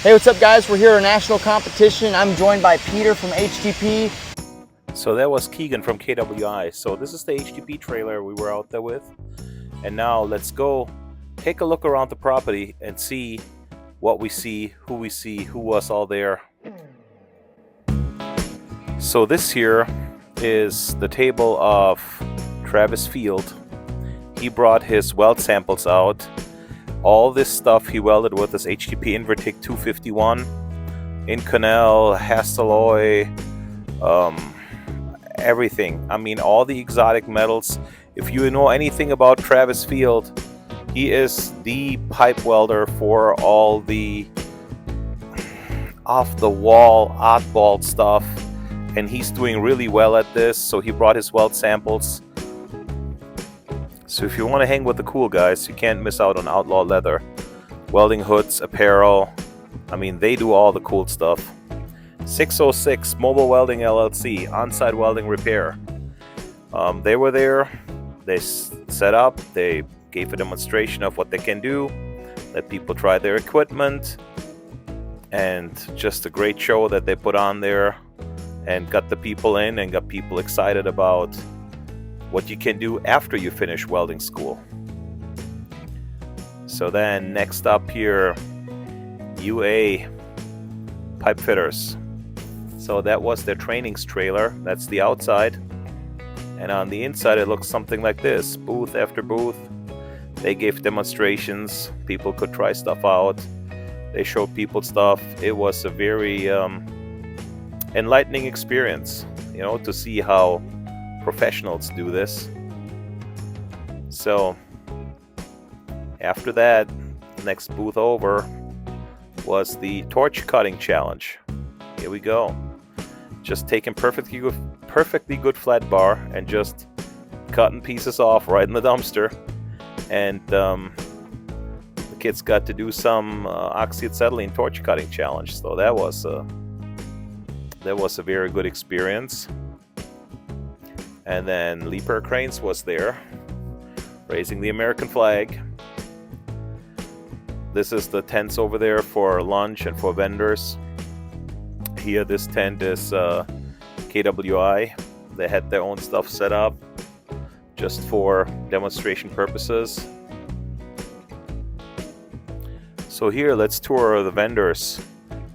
Hey, what's up guys? We're here at a national competition. I'm joined by Peter from HTP. So that was Keegan from KWI. So this is the HTP trailer we were out there with. And now let's go take a look around the property and see what we see, who was all there. So this here is the table of Travis Field. He brought his weld samples out. All this stuff he welded with is HTP Invertic 251, Inconel, Hastelloy, everything. I mean, all the exotic metals. If you know anything about Travis Field, he is the pipe welder for all the off-the-wall, oddball stuff, and he's doing really well at this. So he brought his weld samples. So if you want to hang with the cool guys, you can't miss out on Outlaw Leather. Welding hoods, apparel, I mean, they do all the cool stuff. 606 Mobile Welding LLC, on-site welding repair. They were there, they set up, they gave a demonstration of what they can do, let people try their equipment, and just a great show that they put on there and got the people in and got people excited about what you can do after you finish welding school. So then next up here, UA Pipe Fitters. So that was their trainings trailer. That's the outside. And on the inside it looks something like this, booth after booth. They gave demonstrations, people could try stuff out. They showed people stuff. It was a very enlightening experience, you know, to see how professionals do this. So after that, next booth over was the torch cutting challenge. Here we go. Just taking perfectly good flat bar and just cutting pieces off right in the dumpster. And the kids got to do some oxyacetylene torch cutting challenge. So that was a very good experience. And then Leaper Cranes was there, raising the American flag. This is the tents over there for lunch and for vendors. Here, this tent is KWI. They had their own stuff set up just for demonstration purposes. So here, let's tour the vendors.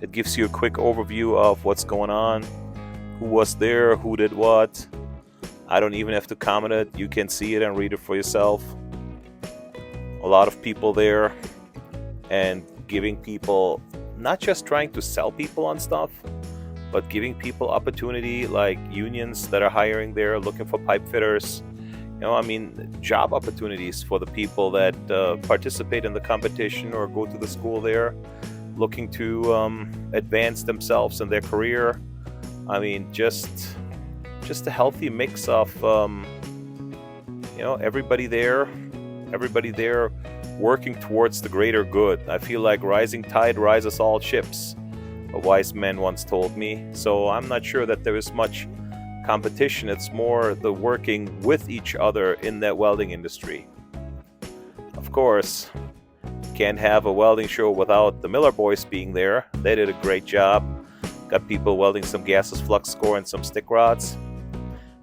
It gives you a quick overview of what's going on, who was there, who did what. I don't even have to comment it. You can see it and read it for yourself. A lot of people there, and giving people, not just trying to sell people on stuff, but giving people opportunity, like unions that are hiring there, looking for pipe fitters. You know, I mean, job opportunities for the people that participate in the competition or go to the school there, looking to advance themselves in their career. I mean, just a healthy mix of you know, everybody there working towards the greater good. I feel like rising tide rises all ships, a wise man once told me. So I'm not sure that there is much competition. It's more the working with each other in that welding industry. Of course, can't have a welding show without the Miller boys being there. They did a great job. Got people welding some gases, flux core, and some stick rods.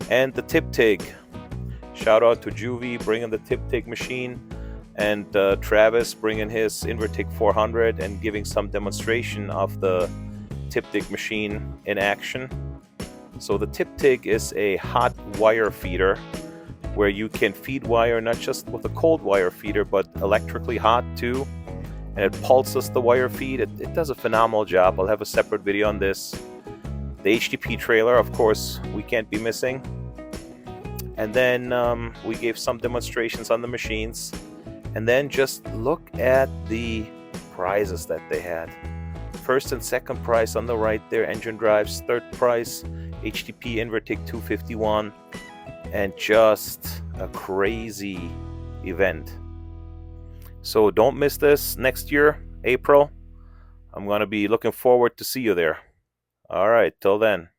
And the tip TIG. Shout out to Juvie bringing the tip TIG machine, and Travis bringing his Invertic 400 and giving some demonstration of the tip TIG machine in action. So the tip TIG is a hot wire feeder where you can feed wire not just with a cold wire feeder but electrically hot too, and it pulses the wire feed. It does a phenomenal job. I'll have a separate video on this. The HTP trailer, of course, we can't be missing. And then we gave some demonstrations on the machines. And then just look at the prizes that they had. First and second prize on the right there, engine drives. Third prize, HTP Invertic 251. And just a crazy event. So don't miss this next year, April. I'm going to be looking forward to see you there. All right, till then.